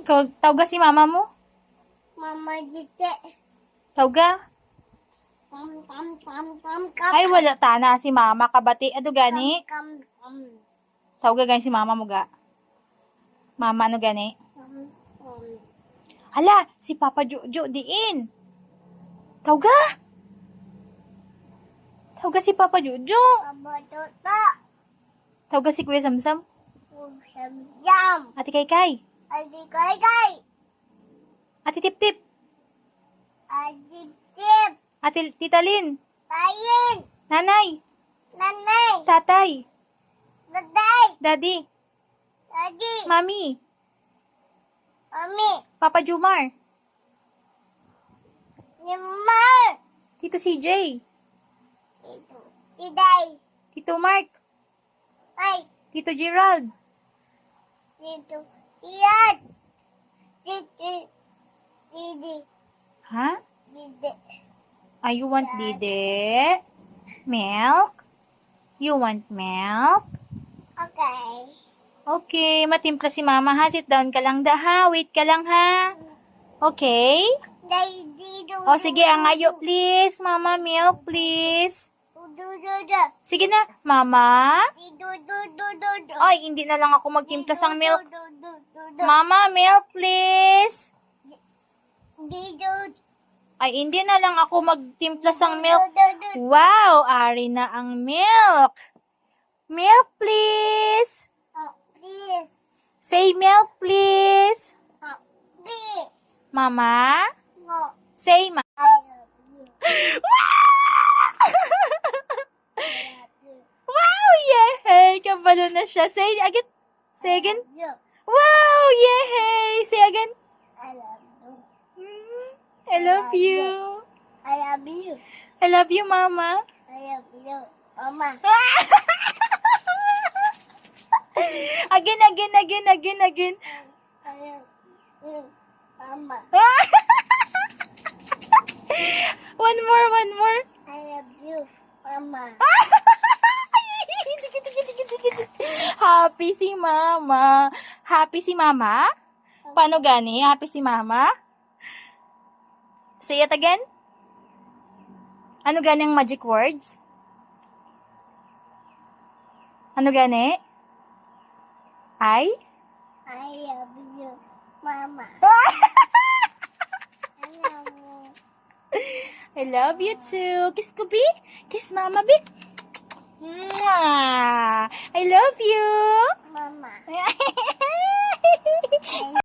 Tawga si mama mo? Mama dite. Tawga? Kam. Ay, wala tana si mama kabati. Ano gani? Kam. Tawga gani si mama mo ga? Mama ano gani? Hala, si Papa Jojo diin. Tawga? Tawga si Papa Jojo. Aba tota. Tawga si Kuya Samsam. Jam. Ate Kaykay. Adi kay. Ate Tip-Tip. Adi tip. Ate Tita Lin. Tayin. Nanay. Nanay. Tatay. Daday. Daddy. Adi. Mami. Mami. Papa Jumar. Nimar. Tito CJ. Ito. Tiday. Tito Mark. Ay. Tito Gerald. Dito. Iyan. Didi. Didi. Ha? Didi. You want dede? Milk? You want milk? Okay. Okay, matimpla si mama ha. Sit down ka lang da ha. Wait ka lang ha. Okay? Didi. O sige, angayo please. Mama, milk please. Sige na, mama. Ay, hindi na lang ako magtimplas ang milk. Mama, milk please. Ay, hindi na lang ako magtimplas ang milk. Wow, ari na ang milk. Milk please. Please. Say milk please. Please. Mama, No. say ma. I love you. Wow, yay! Kabalo na siya. Say again. Say again. You. Wow, yay! Say again. I love you. I love you. I love you. I love you, mama. I love you. Mama. Again. I love you. Mama. One more. I love you. Mama. Happy si mama. Happy si mama? Paano gani? Happy si mama? Say it again. Ano gani ang magic words? Ano gani? Ay? I love you. Mama. I love you. I love you too. Kiss ko, Bi. Kiss mama, Bi. Mwah! I love you. Mama.